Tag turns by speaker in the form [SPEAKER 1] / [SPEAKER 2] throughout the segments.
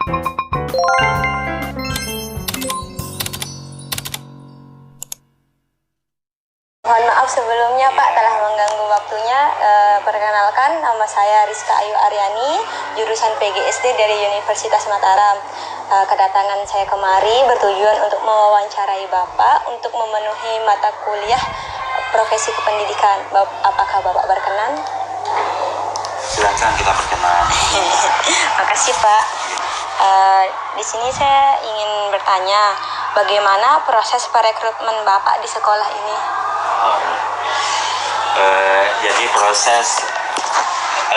[SPEAKER 1] Mohon maaf sebelumnya Pak telah mengganggu waktunya. Perkenalkan, nama saya Rizka Ayu Aryani, jurusan PGSD dari Universitas Mataram. Kedatangan saya kemari bertujuan untuk mewawancarai Bapak untuk memenuhi mata kuliah profesi kependidikan. Apakah Bapak berkenan?
[SPEAKER 2] Silakan kita perkenalan.
[SPEAKER 1] Makasih Pak. Di sini saya ingin bertanya, bagaimana proses perekrutmen Bapak di sekolah ini?
[SPEAKER 2] Jadi proses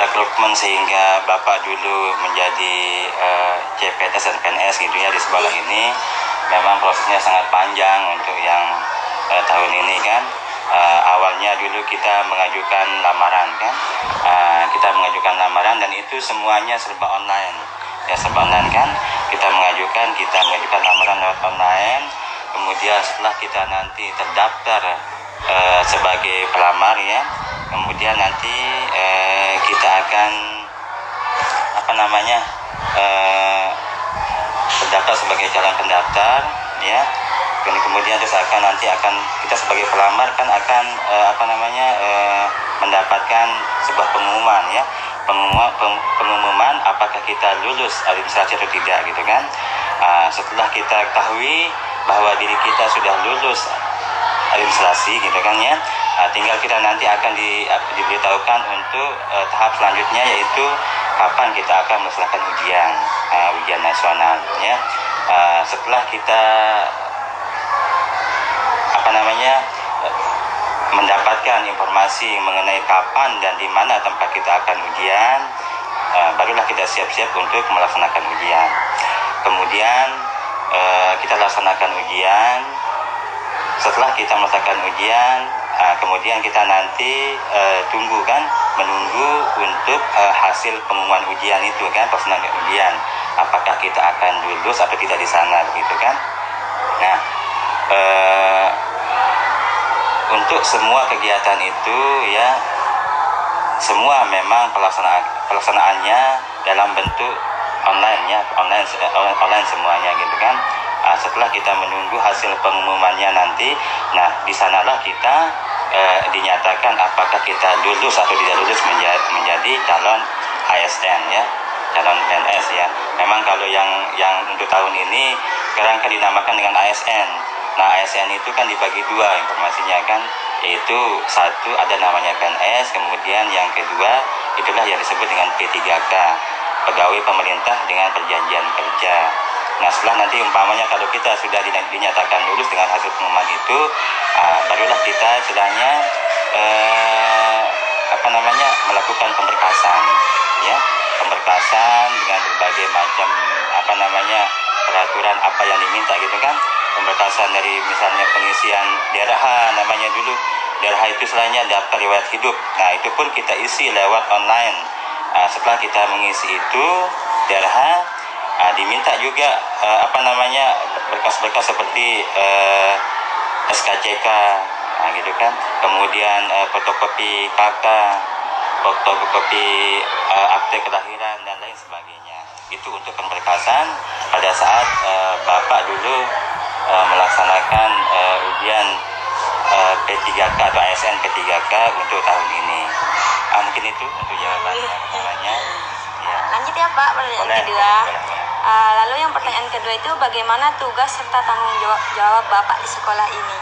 [SPEAKER 2] rekrutmen sehingga Bapak dulu menjadi CPNS dan PNS gitu ya di sekolah ini, memang prosesnya sangat panjang untuk yang tahun ini kan. Awalnya dulu kita mengajukan lamaran kan, kita mengajukan lamaran dan itu semuanya serba online ya, serba online kan. Kita mengajukan lamaran lewat online. Kemudian setelah kita nanti terdaftar sebagai pelamar ya, kemudian nanti kita akan terdaftar sebagai calon pendaftar ya. Kemudian terus nanti akan kita sebagai pelamar kan akan mendapatkan sebuah pengumuman ya, pengumuman apakah kita lulus administrasi atau tidak gitu kan. Setelah kita ketahui bahwa diri kita sudah lulus administrasi gitu kan ya, tinggal kita nanti akan diberitahukan untuk tahap selanjutnya, yaitu kapan kita akan melaksanakan ujian nasional ya. Setelah kita mendapatkan informasi mengenai kapan dan di mana tempat kita akan ujian, barulah kita siap-siap untuk melaksanakan ujian. Kemudian kita laksanakan ujian. Setelah kita melaksanakan ujian, kemudian kita nanti menunggu untuk hasil pengumuman ujian itu kan, pelaksanaan ujian. Apakah kita akan lulus atau tidak di sana begitu kan? Nah, untuk semua kegiatan itu ya, semua memang pelaksanaannya dalam bentuk online ya, online semuanya gitu kan. Setelah kita menunggu hasil pengumumannya nanti, nah di sanalah kita dinyatakan apakah kita lulus atau tidak lulus menjadi calon ASN ya, calon PNS ya. Memang kalau yang untuk tahun ini sekarang kan dinamakan dengan ASN. Nah, ASN itu kan dibagi dua informasinya kan, yaitu satu ada namanya PNS, kemudian yang kedua itulah yang disebut dengan P3K, pegawai pemerintah dengan perjanjian kerja. Nah, setelah nanti umpamanya kalau kita sudah dinyatakan lulus dengan hasil pengumuman itu, barulah kita istilahnya melakukan pemberkasan ya, pemberkasan dengan berbagai macam peraturan apa yang diminta gitu kan. Pemberkasan dari misalnya pengisian DRH, namanya dulu DRH itu istilahnya daftar riwayat hidup. Nah, itu pun kita isi lewat online. Setelah kita mengisi itu DRH, diminta juga berkas-berkas seperti SKCK gitu kan, kemudian fotokopi KK, fotokopi akte kelahiran dan lain sebagainya. Itu untuk pemberkasan pada saat Bapak dulu melaksanakan ujian P3K atau ASN P3K untuk tahun ini. Mungkin itu untuk jawaban pertanyaannya. Ya.
[SPEAKER 1] Lanjut ya Pak, pertanyaan kedua. Lalu yang pertanyaan kedua itu, bagaimana tugas serta tanggung jawab Bapak di sekolah ini?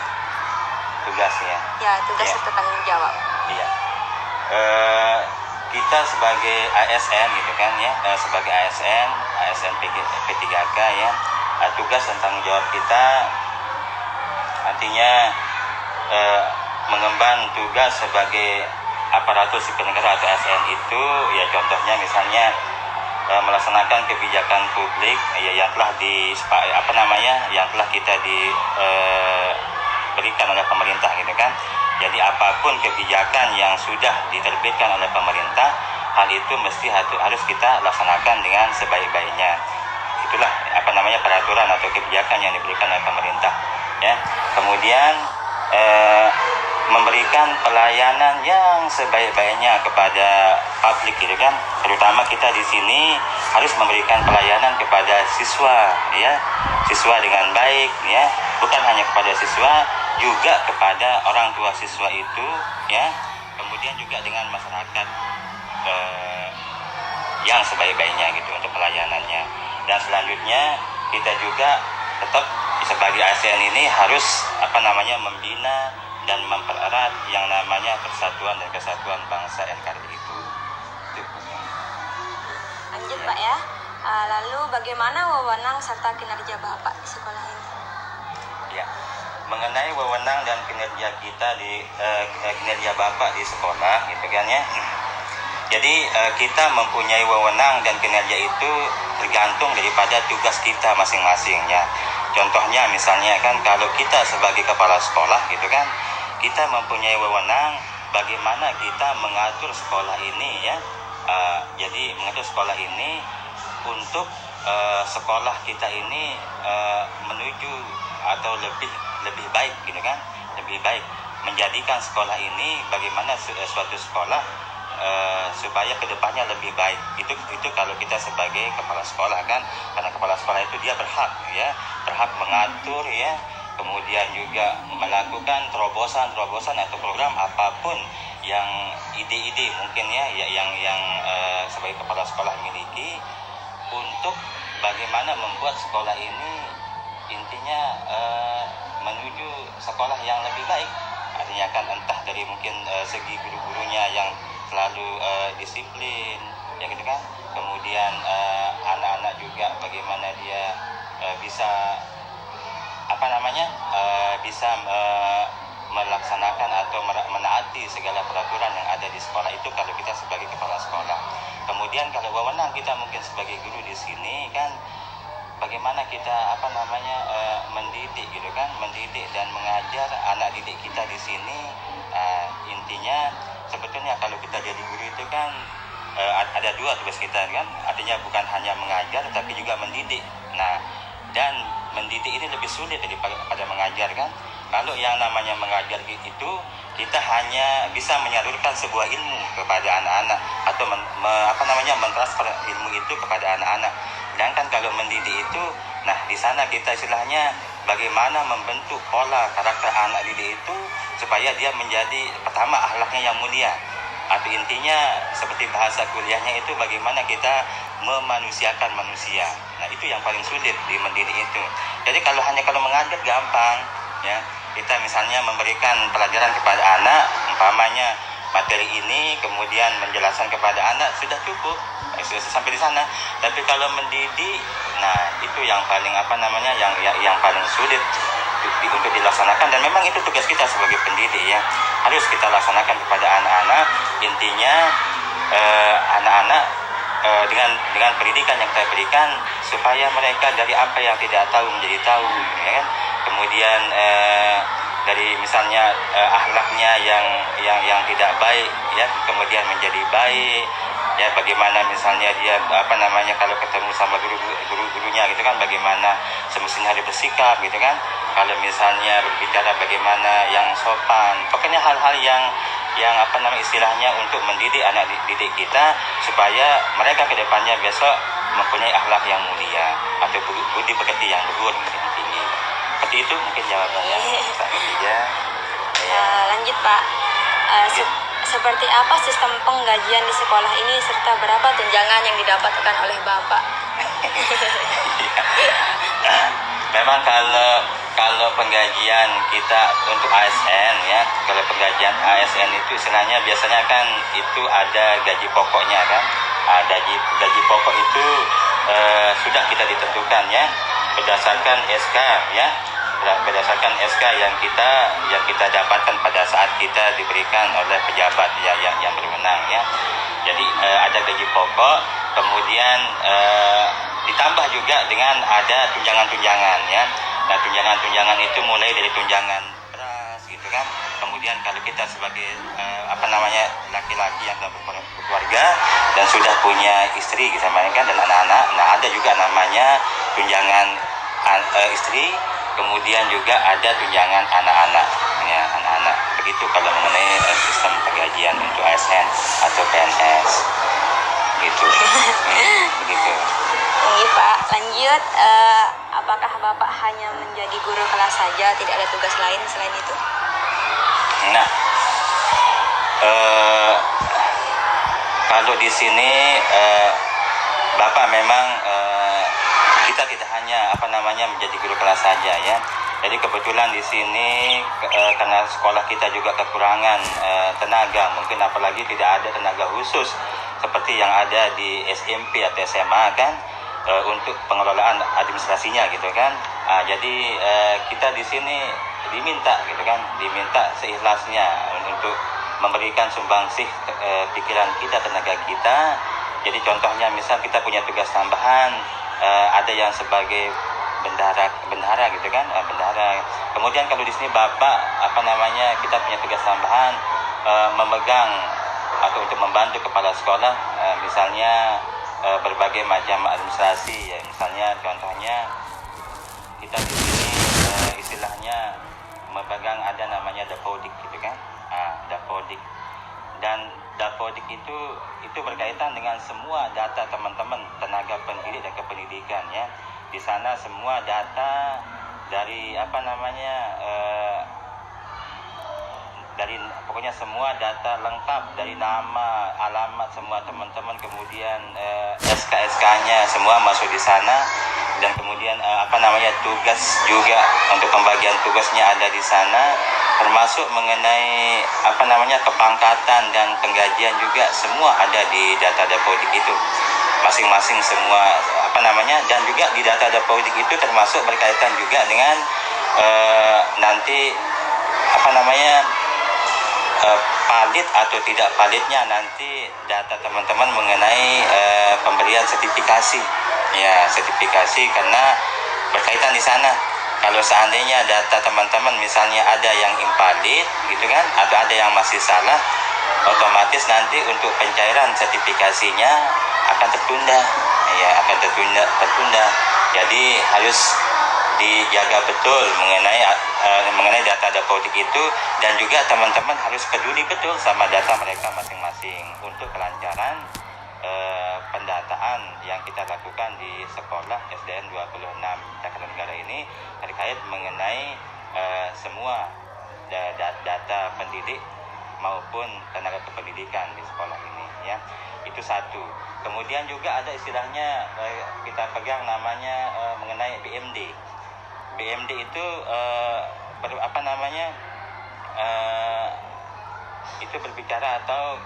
[SPEAKER 2] Tugas ya? Ya,
[SPEAKER 1] tugas serta tanggung jawab.
[SPEAKER 2] Iya. Kita sebagai ASN gitu kan ya, sebagai ASN P3K ya, tugas dan tanggung jawab kita artinya mengemban tugas sebagai aparatur sipil negara atau ASN itu ya, contohnya misalnya melaksanakan kebijakan publik ya, yang telah kita diberikan oleh pemerintah gitu kan. Jadi apapun kebijakan yang sudah diterbitkan oleh pemerintah, hal itu mesti harus kita laksanakan dengan sebaik-baiknya. Itulah peraturan atau kebijakan yang diberikan oleh pemerintah ya. Kemudian memberikan pelayanan yang sebaik-baiknya kepada publik gitu kan. terutama kita di sini harus memberikan pelayanan kepada siswa, ya, siswa dengan baik, ya, bukan hanya kepada siswa, juga kepada orang tua siswa itu, ya, kemudian juga dengan masyarakat yang sebaik-baiknya gitu untuk pelayanannya. Dan selanjutnya kita juga tetap sebagai ASN ini harus membina dan mempererat yang namanya persatuan dan kesatuan bangsa NKRI itu.
[SPEAKER 1] Lanjut Pak ya. Lalu bagaimana wewenang serta kinerja Bapak di sekolah ini?
[SPEAKER 2] Ya, mengenai wewenang dan kinerja kita di kinerja Bapak di sekolah gitu kan ya. Jadi kita mempunyai wewenang dan kinerja itu tergantung daripada tugas kita masing-masing ya. Contohnya misalnya kan kalau kita sebagai kepala sekolah gitu kan, kita mempunyai wewenang bagaimana kita mengatur sekolah ini ya. Jadi mengatur sekolah ini untuk sekolah kita ini menuju atau lebih baik gitu kan, lebih baik menjadikan sekolah ini bagaimana suatu sekolah supaya kedepannya lebih baik. Itu kalau kita sebagai kepala sekolah kan, karena kepala sekolah itu dia berhak mengatur ya, kemudian juga melakukan terobosan atau program apapun yang ide-ide mungkin ya yang sebagai kepala sekolah miliki untuk bagaimana membuat sekolah ini intinya menuju sekolah yang lebih baik. Artinya kan entah dari mungkin segi guru-gurunya yang selalu disiplin ya gitu kan, kemudian anak-anak juga bagaimana dia bisa bisa melaksanakan atau menaati segala peraturan yang ada di sekolah itu kalau kita sebagai kepala sekolah. Kemudian kalau wewenang kita mungkin sebagai guru di sini kan, bagaimana kita mendidik gitu kan, mendidik dan mengajar anak didik kita di sini. Intinya sebetulnya kalau kita jadi guru itu kan ada dua tugas kita kan, artinya bukan hanya mengajar tapi juga mendidik. Nah, dan mendidik ini lebih sulit daripada mengajar kan. Kalau yang namanya mengajar itu kita hanya bisa menyalurkan sebuah ilmu kepada anak-anak atau mentransfer ilmu itu kepada anak-anak. Sedangkan kalau mendidik itu, nah di sana kita istilahnya bagaimana membentuk pola karakter anak didik itu supaya dia menjadi pertama akhlaknya yang mulia. Atau intinya seperti bahasa kuliahnya itu bagaimana kita memanusiakan manusia. Nah itu yang paling sulit di mendidik itu. Jadi kalau mengajar gampang ya, kita misalnya memberikan pelajaran kepada anak, umpamanya materi ini, kemudian menjelaskan kepada anak sudah cukup, sudah sampai di sana. Tapi kalau mendidik, nah itu yang paling yang paling sulit untuk dilaksanakan, dan memang itu tugas kita sebagai pendidik ya, harus kita laksanakan kepada anak-anak. Intinya anak-anak dengan pendidikan yang kita berikan supaya mereka dari apa yang tidak tahu menjadi tahu ya kan. Kemudian dari misalnya akhlaknya yang tidak baik ya, kemudian menjadi baik ya. Bagaimana misalnya dia kalau ketemu sama guru-gurunya gitu kan, bagaimana semestinya harus bersikap gitu kan. Kalau misalnya berbicara bagaimana yang sopan, pokoknya hal-hal yang istilahnya untuk mendidik anak didik kita supaya mereka kedepannya besok mempunyai akhlak yang mulia atau budi pekerti yang luhur tinggi. Seperti itu mungkin jawabannya.
[SPEAKER 1] Lanjut Pak. Seperti apa sistem penggajian di sekolah ini serta berapa tunjangan yang didapatkan oleh Bapak?
[SPEAKER 2] Memang kalau penggajian kita untuk ASN ya, kalau penggajian ASN itu istilahnya biasanya kan itu ada gaji pokoknya kan. Gaji pokok itu sudah kita ditentukan ya berdasarkan SK ya, berdasarkan SK yang kita dapatkan pada saat kita diberikan oleh pejabat yang berwenang ya. Jadi ada gaji pokok, kemudian ditambah juga dengan ada tunjangan-tunjangan ya. Nah tunjangan-tunjangan itu mulai dari tunjangan beras gitu kan. Kemudian kalau kita sebagai laki-laki yang sudah berkeluarga dan sudah punya istri gitu kan, dan anak-anak, nah ada juga namanya tunjangan istri, kemudian juga ada tunjangan anak-anak ya, anak-anak. Begitu kalau mengenai sistem penggajian untuk ASN atau PNS. gitu. Begitu.
[SPEAKER 1] Iya Pak, lanjut. Apakah Bapak hanya menjadi guru kelas saja, tidak ada tugas lain selain itu?
[SPEAKER 2] Nah, kalau di sini Bapak memang kita tidak hanya menjadi guru kelas saja ya. Jadi kebetulan di sini karena sekolah kita juga kekurangan tenaga, mungkin apalagi tidak ada tenaga khusus seperti yang ada di SMP atau SMA kan, untuk pengelolaan administrasinya gitu kan. Jadi kita di sini diminta gitu kan, diminta seikhlasnya untuk memberikan sumbangsih pikiran kita, tenaga kita. Jadi contohnya misal kita punya tugas tambahan, ada yang sebagai bendahara gitu kan, bendahara. Kemudian kalau di sini Bapak kita punya tugas tambahan, memegang atau untuk membantu kepala sekolah, misalnya berbagai macam administrasi ya. Misalnya contohnya kita di sini istilahnya memegang ada namanya dapodik gitu kan, dapodik. Dan dapodik itu berkaitan dengan semua data teman-teman tenaga pendidik dan kependidikan ya. Di sana semua data dari dari pokoknya semua data lengkap dari nama, alamat semua teman-teman, kemudian SK-SK-nya semua masuk di sana, dan kemudian tugas juga untuk pembagian tugasnya ada di sana, termasuk mengenai kepangkatan dan penggajian juga semua ada di data dapodik itu masing-masing semua dan juga di data dapodik itu termasuk berkaitan juga dengan nanti valid atau tidak validnya nanti data teman-teman mengenai pemberian sertifikasi ya, sertifikasi karena berkaitan di sana. Kalau seandainya data teman-teman misalnya ada yang invalid gitu kan, atau ada yang masih salah, otomatis nanti untuk pencairan sertifikasinya akan tertunda ya, akan tertunda. Jadi harus dijaga betul mengenai data dapodik itu, dan juga teman-teman harus peduli betul sama data mereka masing-masing untuk kelancaran pendataan yang kita lakukan di sekolah SDN 26 Jakarta Negara ini terkait mengenai semua data pendidik maupun tenaga kependidikan di sekolah ini ya. Itu satu. Kemudian juga ada istilahnya kita pegang namanya mengenai BMD. BMD itu itu berbicara atau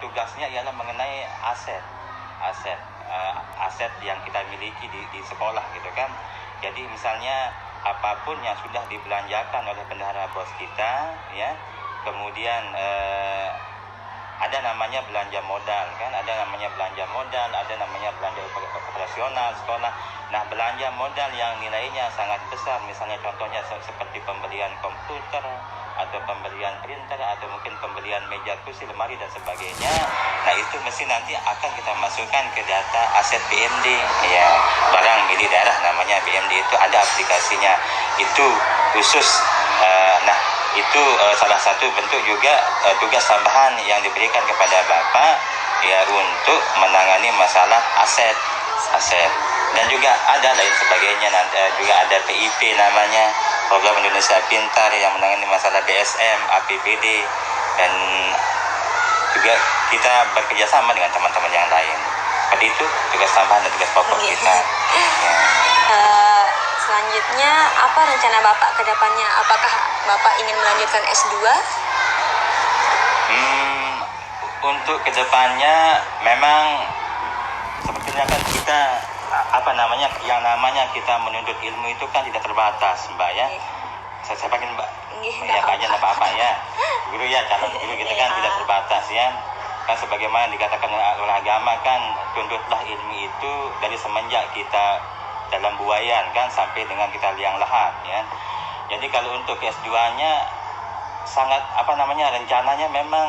[SPEAKER 2] tugasnya ialah mengenai aset yang kita miliki di sekolah gitu kan. Jadi misalnya apapun yang sudah dibelanjakan oleh bendahara bos kita ya, kemudian ada namanya belanja modal kan, ada namanya belanja operasional sekolah. Nah, belanja modal yang nilainya sangat besar, misalnya contohnya seperti pembelian komputer atau pembelian printer atau mungkin pembelian meja kursi, lemari dan sebagainya. Nah, itu mesti nanti akan kita masukkan ke data aset BMD ya, barang milik daerah namanya BMD, itu ada aplikasinya. Itu khusus itu salah satu bentuk juga tugas tambahan yang diberikan kepada Bapak ya untuk menangani masalah aset. Dan juga ada lain sebagainya, nanti juga ada PIP namanya, Program Indonesia Pintar, yang menangani masalah DSM, APBD, dan juga kita bekerja sama dengan teman-teman yang lain. Seperti itu tugas tambahan dan tugas pokok kita ya.
[SPEAKER 1] Selanjutnya, apa rencana Bapak ke depannya? Apakah Bapak ingin melanjutkan S2?
[SPEAKER 2] Untuk kedepannya memang sebetulnya kan kita yang namanya kita menuntut ilmu itu kan tidak terbatas, Mbak ya. Saya panggil Mbak. Ya Pak aja Bapak ya. Guru ya, calon guru kita kan tidak terbatas ya. Kan sebagaimana dikatakan oleh agama kan, tuntutlah ilmu itu dari semenjak kita dalam buayan kan sampai dengan kita liang lahat ya. Jadi kalau untuk S2-nya sangat rencananya memang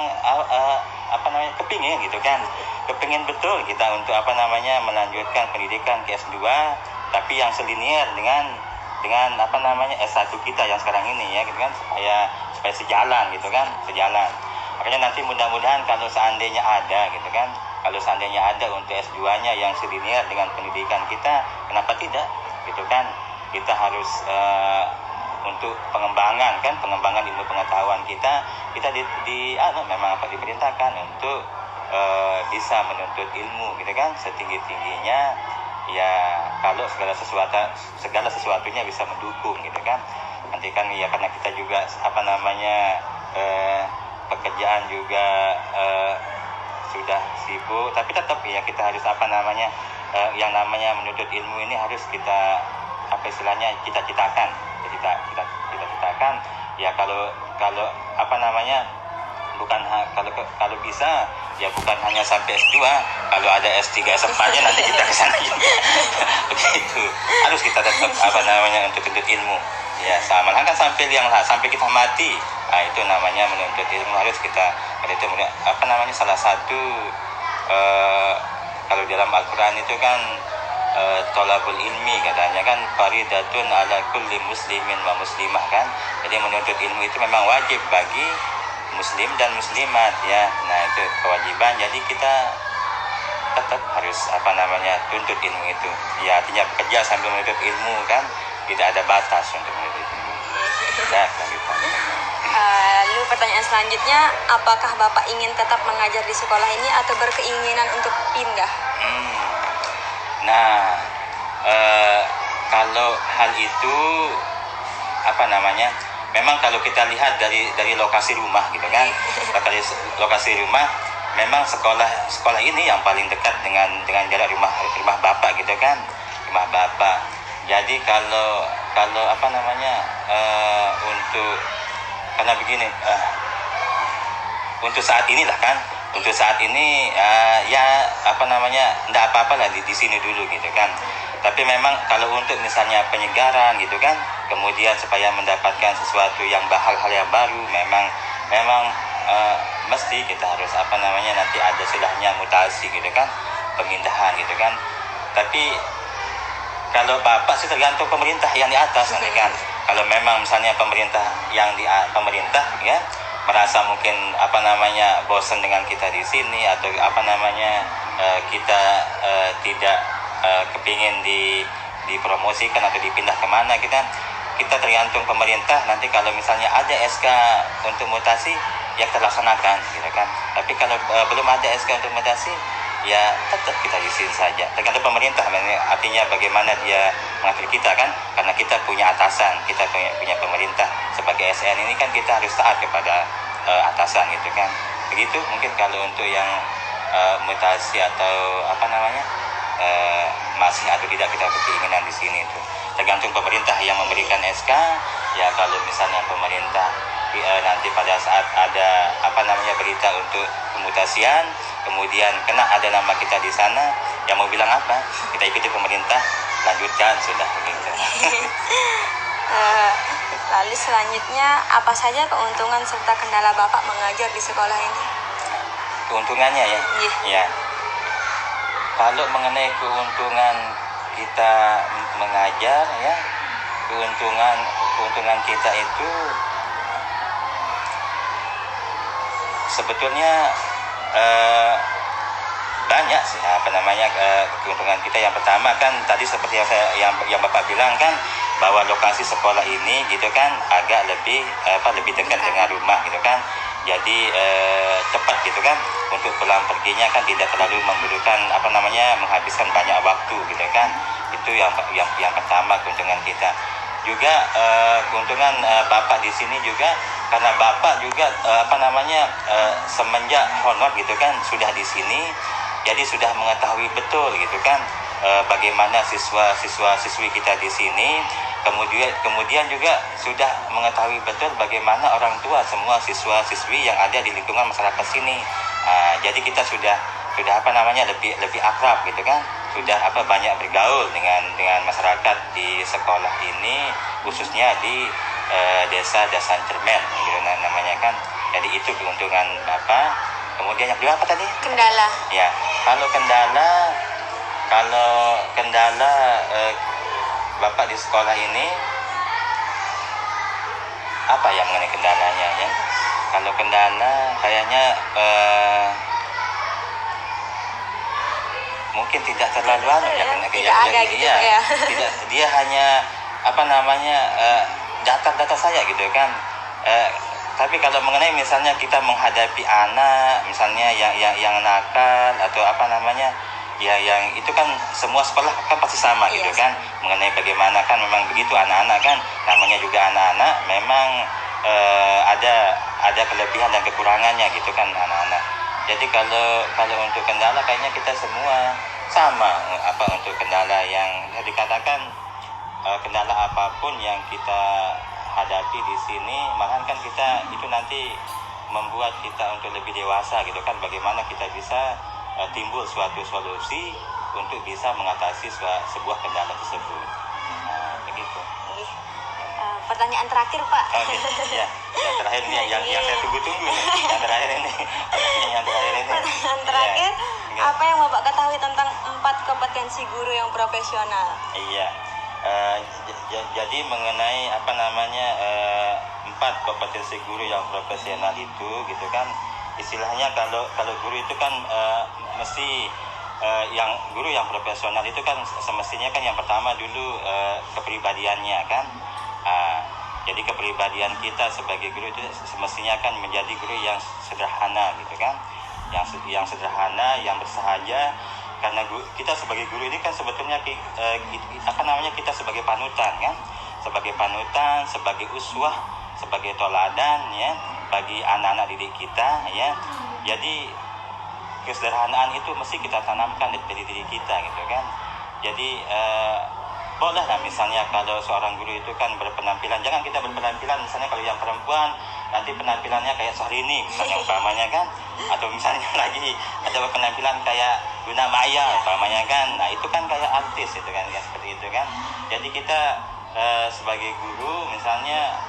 [SPEAKER 2] kepingin gitu kan, kepingin betul kita untuk melanjutkan pendidikan ke S2, tapi yang selinier dengan S1 kita yang sekarang ini ya gitu kan, supaya sejalan gitu kan, sejalan. Makanya nanti mudah-mudahan kalau seandainya ada gitu kan Kalau seandainya ada untuk S2-nya yang selinier dengan pendidikan kita, kenapa tidak? Gitu kan? Kita harus untuk pengembangan ilmu pengetahuan kita memang diperintahkan untuk bisa menuntut ilmu, gitu kan, setinggi-tingginya. Ya kalau segala sesuatunya bisa mendukung, gitu kan. Nanti kan ya karena kita juga pekerjaan juga sudah sibuk, tapi tetap ya kita harus yang namanya menuntut ilmu ini harus kita kita citakan ya. Kalau kalau bisa ya bukan hanya sampai S2, kalau ada S3 S4-nya nanti kita ke sana juga. Begitu. Harus kita tetap untuk menuntut ilmu. Ya, sama kan sampai kita mati. Nah, itu namanya menuntut ilmu. Harus kita itu salah satu kalau dalam Al-Qur'an itu kan tolabul ilmi katanya kan faridatun ala kulli muslimin wa muslimah kan. Jadi menuntut ilmu itu memang wajib bagi muslim dan muslimat ya. Nah, itu kewajiban. Jadi kita tetap harus tuntut ilmu itu. Ya, artinya bekerja sambil menuntut ilmu kan, tidak ada batas untuk menuntut ilmu. Ya, gitu.
[SPEAKER 1] Lalu pertanyaan selanjutnya, apakah Bapak ingin tetap mengajar di sekolah ini atau berkeinginan untuk pindah?
[SPEAKER 2] Nah, kalau hal itu memang kalau kita lihat dari lokasi rumah, gitu kan, lokasi rumah memang sekolah ini yang paling dekat dengan jarak rumah Bapak, gitu kan, rumah Bapak. Jadi kalau untuk karena begini, untuk saat inilah kan, untuk saat ini enggak apa-apa lah di sini dulu, gitu kan. Tapi memang kalau untuk misalnya penyegaran, gitu kan, kemudian supaya mendapatkan sesuatu yang hal-hal yang baru, memang mesti kita harus nanti ada istilahnya mutasi, gitu kan, pemindahan, gitu kan. Tapi kalau Bapak sih tergantung pemerintah yang di atas nanti kan. Kalau memang misalnya pemerintah ya merasa mungkin bosan dengan kita di sini, atau kita tidak kepingin dipromosikan atau dipindah kemana, kita tergantung pemerintah. Nanti kalau misalnya ada SK untuk mutasi ya terlaksanakan, gitu kan. Tapi kalau belum ada SK untuk mutasi ya tetap kita di sini saja, tergantung pemerintah. Artinya bagaimana dia mengatur kita kan, karena kita punya atasan, kita punya pemerintah. Sebagai SN ini kan kita harus taat kepada atasan, gitu kan. Begitu mungkin kalau untuk yang mutasi atau masih atau tidak kita berkeinginan di sini, itu tergantung pemerintah yang memberikan SK. Ya kalau misalnya pemerintah nanti pada saat ada berita untuk pemutasian, kemudian kena ada nama kita di sana, yang mau bilang apa? Kita ikuti pemerintah, lanjutkan, sudah begitu.
[SPEAKER 1] Lalu selanjutnya, apa saja keuntungan serta kendala Bapak mengajar di sekolah ini?
[SPEAKER 2] Keuntungannya ya? Ya. Kalau mengenai keuntungan kita mengajar ya, keuntungan kita itu sebetulnya banyak sih keuntungan kita. Yang pertama kan tadi seperti yang Bapak bilang kan, bahwa lokasi sekolah ini, gitu kan, agak lebih dekat dengan rumah, gitu kan. Jadi cepat, gitu kan, untuk pulang perginya kan tidak terlalu memerlukan menghabiskan banyak waktu, gitu kan. Itu yang pertama keuntungan kita. Juga keuntungan Bapak di sini juga karena Bapak juga semenjak honor, gitu kan, sudah di sini, jadi sudah mengetahui betul, gitu kan, bagaimana siswa-siswi kita di sini. Kemudian juga sudah mengetahui betul bagaimana orang tua semua siswa-siswi yang ada di lingkungan masyarakat sini. Jadi kita sudah lebih akrab, gitu kan, sudah banyak bergaul dengan masyarakat di sekolah ini, khususnya di desa Dasan Cermen, gitu namanya kan. Jadi itu keuntungan Bapak. Kemudian yang kedua apa tadi?
[SPEAKER 1] Kendala.
[SPEAKER 2] Ya, kalau kendala Bapak di sekolah ini apa yang mengenai kendalanya ya? Kalau kendala kayaknya mungkin tidak terlalu ya,
[SPEAKER 1] tidak ada gitu ya.
[SPEAKER 2] Tidak, dia hanya data-data saja gitu kan. Tapi kalau mengenai misalnya kita menghadapi anak misalnya yang nakal atau ya yang itu kan semua sekolah kan pasti sama gitu kan, mengenai bagaimana kan memang begitu anak-anak kan namanya juga anak-anak memang ada kelebihan dan kekurangannya gitu kan anak-anak. Jadi kalau untuk kendala kayaknya kita semua sama untuk kendala yang dikatakan kendala apapun yang kita hadapi di sini, malahan kan kita itu nanti membuat kita untuk lebih dewasa gitu kan, bagaimana kita bisa timbul suatu solusi untuk bisa mengatasi sebuah kendala tersebut. Begitu.
[SPEAKER 1] Pertanyaan terakhir Pak.
[SPEAKER 2] Ya, yang terakhir ini yang saya tunggu-tunggu nih. Yang terakhir ini.
[SPEAKER 1] Pertanyaan terakhir, apa yang Bapak ketahui tentang 4 kompetensi guru yang profesional?
[SPEAKER 2] Iya. Jadi mengenai 4 kompetensi guru yang profesional itu gitu kan, istilahnya kalau guru itu kan mesti yang guru yang profesional itu kan semestinya kan yang pertama dulu kepribadiannya kan. Jadi kepribadian kita sebagai guru itu semestinya kan menjadi guru yang sederhana gitu kan, yang sederhana, yang bersahaja. Karena kita sebagai guru ini kan sebetulnya kita sebagai panutan kan, sebagai uswah, sebagai toladan ya bagi anak-anak didik kita ya. Jadi kesederhanaan itu mesti kita tanamkan dari diri kita gitu kan. Jadi boleh lah misalnya kalau seorang guru itu kan berpenampilan, jangan kita berpenampilan misalnya kalau yang perempuan nanti penampilannya kayak Syahrini misalnya umpamanya kan, atau misalnya lagi ada penampilan kayak Luna Maya umpamanya kan. Nah itu kan kayak artis itu kan ya, seperti itu kan. Jadi kita sebagai guru misalnya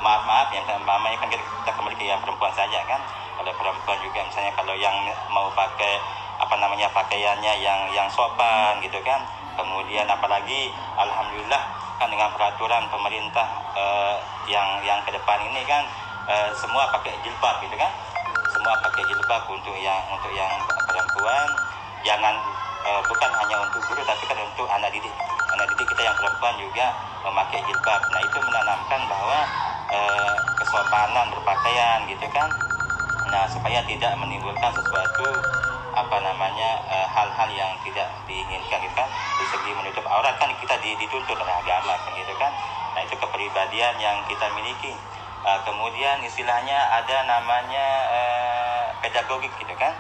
[SPEAKER 2] maaf yang umpamanya kan kita kembali ke yang perempuan saja kan. Kalau perempuan juga misalnya kalau yang mau pakai pakaiannya yang sopan gitu kan. Kemudian apalagi alhamdulillah kan dengan peraturan pemerintah yang ke depan ini kan semua pakai jilbab gitu kan. Semua pakai jilbab untuk yang perempuan. Jangan bukan hanya untuk guru tapi kan untuk anak didik kita yang perempuan juga memakai jilbab. Nah itu menanamkan bahwa kesopanan berpakaian gitu kan. Nah supaya tidak menimbulkan sesuatu hal-hal yang tidak diinginkan gitu kan. Di segi menutup aurat kan kita dituntut oleh agama kan gitu kan. Nah itu kepribadian yang kita miliki. Kemudian istilahnya ada namanya pedagogik gitu kan.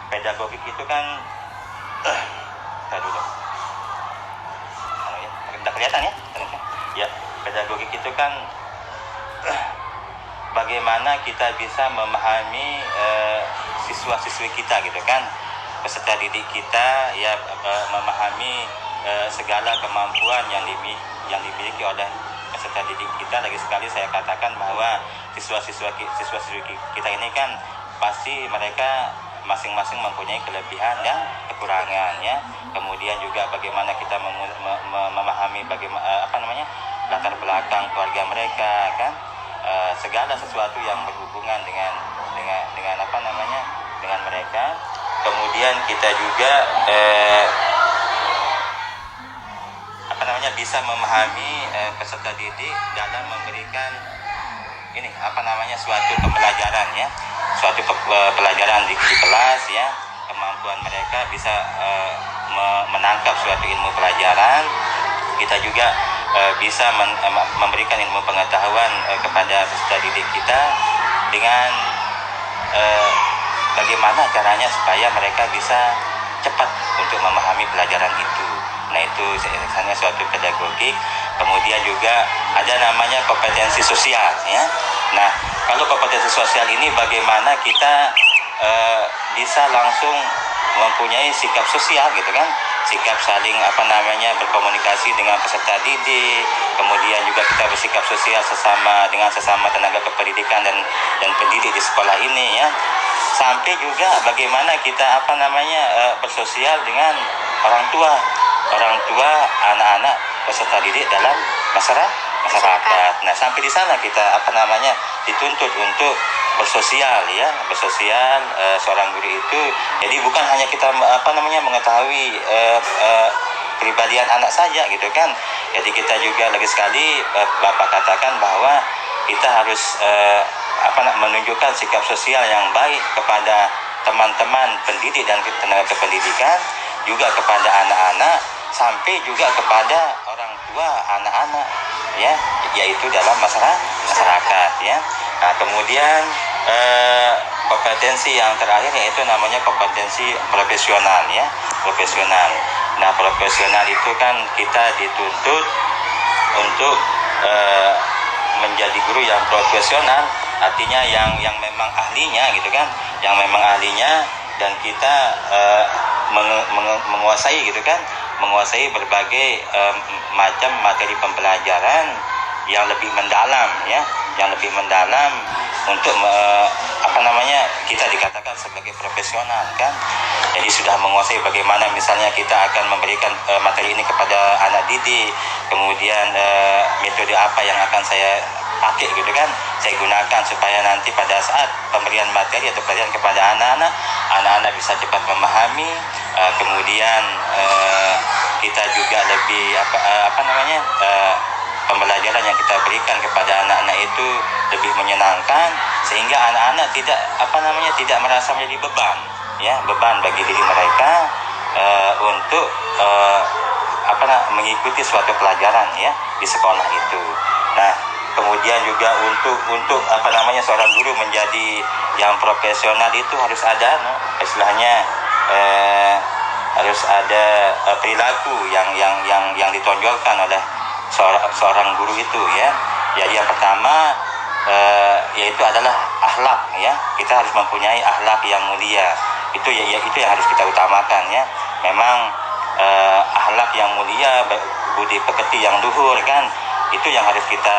[SPEAKER 2] Pedagogik itu kan dulu. Udah kelihatan ya? Ya, pedagogik itu kan bagaimana kita bisa memahami siswa-siswi kita gitu kan, peserta didik kita ya, memahami segala kemampuan yang dimiliki oleh peserta didik kita. Lagi sekali saya katakan bahwa siswa-siswi kita ini kan pasti mereka masing-masing mempunyai kelebihan dan kekurangan ya. Kemudian juga bagaimana kita memahami bagaimana latar belakang keluarga mereka kan, segala sesuatu yang berhubungan dengan mereka. Kemudian kita juga bisa memahami peserta didik dalam memberikan suatu pembelajaran ya, suatu pelajaran di kelas ya. Kemampuan mereka bisa menangkap suatu ilmu pelajaran. Kita juga bisa memberikan ilmu pengetahuan kepada peserta didik kita dengan bagaimana caranya supaya mereka bisa cepat untuk memahami pelajaran itu. Nah itu misalnya suatu pedagogik. Kemudian juga ada namanya kompetensi sosial ya. Nah kalau kompetensi sosial ini bagaimana kita bisa langsung mempunyai sikap sosial gitu kan, sikap saling berkomunikasi dengan peserta didik. Kemudian juga kita bersikap sosial dengan sesama tenaga kependidikan dan pendidik di sekolah ini ya. Sampai juga bagaimana kita bersosial dengan orang tua anak-anak peserta didik dalam masyarakat. Nah sampai di sana kita dituntut untuk bersosial ya, bersosial. Seorang guru itu jadi bukan hanya kita mengetahui kepribadian anak saja gitu kan. Jadi kita juga lagi sekali Bapak katakan bahwa kita harus menunjukkan sikap sosial yang baik kepada teman-teman pendidik dan tenaga kependidikan, juga kepada anak-anak, sampai juga kepada orang tua anak-anak ya, yaitu dalam masyarakat ya. Nah, kemudian kompetensi yang terakhir yaitu namanya kompetensi profesional ya, profesional. Nah, profesional itu kan kita dituntut untuk menjadi guru yang profesional, artinya yang memang ahlinya gitu kan, yang memang ahlinya, dan kita menguasai gitu kan, menguasai berbagai macam materi pembelajaran yang lebih mendalam ya, yang lebih mendalam untuk kita dikatakan sebagai profesional kan. Jadi sudah menguasai bagaimana misalnya kita akan memberikan materi ini kepada anak didik, kemudian metode apa yang akan saya pakai gitu kan, saya gunakan supaya nanti pada saat pemberian materi atau pelajaran kepada anak-anak bisa cepat memahami. Kemudian kita juga lebih pembelajaran yang kita berikan kepada anak-anak itu lebih menyenangkan, sehingga anak-anak tidak merasa menjadi beban bagi diri mereka untuk mengikuti suatu pelajaran ya di sekolah itu. Nah, kemudian juga untuk seorang guru menjadi yang profesional itu harus ada istilahnya harus ada perilaku yang ditonjolkan oleh seorang guru itu ya. Jadi yang pertama yaitu adalah akhlak ya. Kita harus mempunyai akhlak yang mulia. Itu yang harus kita utamakan ya. Memang akhlak yang mulia, budi pekerti yang luhur kan, itu yang harus kita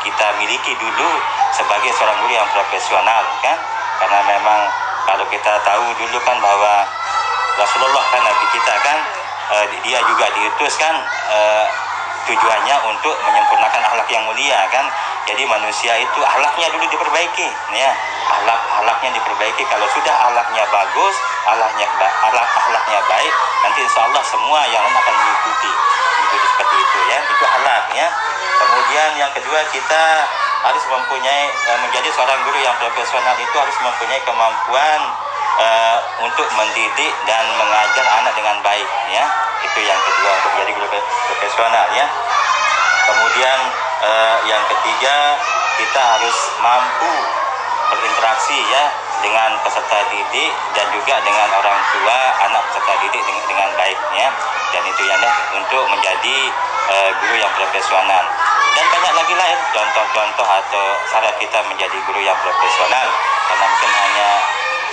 [SPEAKER 2] kita miliki dulu sebagai seorang guru yang profesional kan. Karena memang kalau kita tahu dulu kan bahwa Rasulullah kan Nabi kita kan, dia juga diutus kan tujuannya untuk menyempurnakan akhlak yang mulia kan. Jadi manusia itu akhlaknya dulu diperbaiki ya, akhlaknya diperbaiki. Kalau sudah akhlaknya bagus, akhlaknya baik, nanti insya Allah semua yang lain akan mengikuti seperti itu ya. Itu akhlak ya. Kemudian yang kedua, kita harus menjadi seorang guru yang profesional itu harus mempunyai kemampuan untuk mendidik dan mengajar anak dengan baik ya. Itu yang kedua, untuk menjadi guru profesional ya. Kemudian yang ketiga, kita harus mampu berinteraksi ya dengan peserta didik dan juga dengan orang tua anak peserta didik dengan baik ya. Dan itu yang untuk menjadi guru yang profesional. Dan banyak lagi lain contoh-contoh atau syarat kita menjadi guru yang profesional. Karena mungkin hanya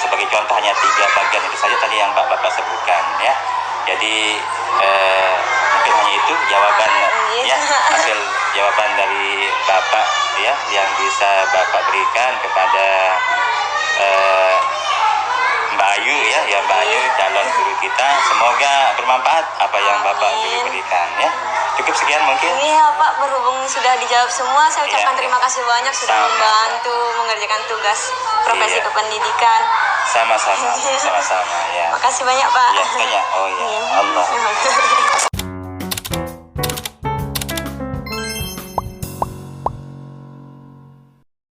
[SPEAKER 2] sebagai contoh hanya 3 bagian itu saja tadi yang Bapak sebutkan ya. Jadi mungkin hanya itu jawaban ya, hasil jawaban dari Bapak ya yang bisa Bapak berikan kepada Mbak Ayu ya Mbak Ayu, calon guru kita. Semoga bermanfaat apa yang Bapak berikan ya. Cukup sekian mungkin.
[SPEAKER 1] Iya Pak, berhubung sudah dijawab semua, saya ucapkan terima kasih banyak sudah membantu mengerjakan tugas profesi kependidikan.
[SPEAKER 2] Sama-sama ya.
[SPEAKER 1] Makasih banyak Pak.
[SPEAKER 2] Ya, banyak. Oh ya, Allah.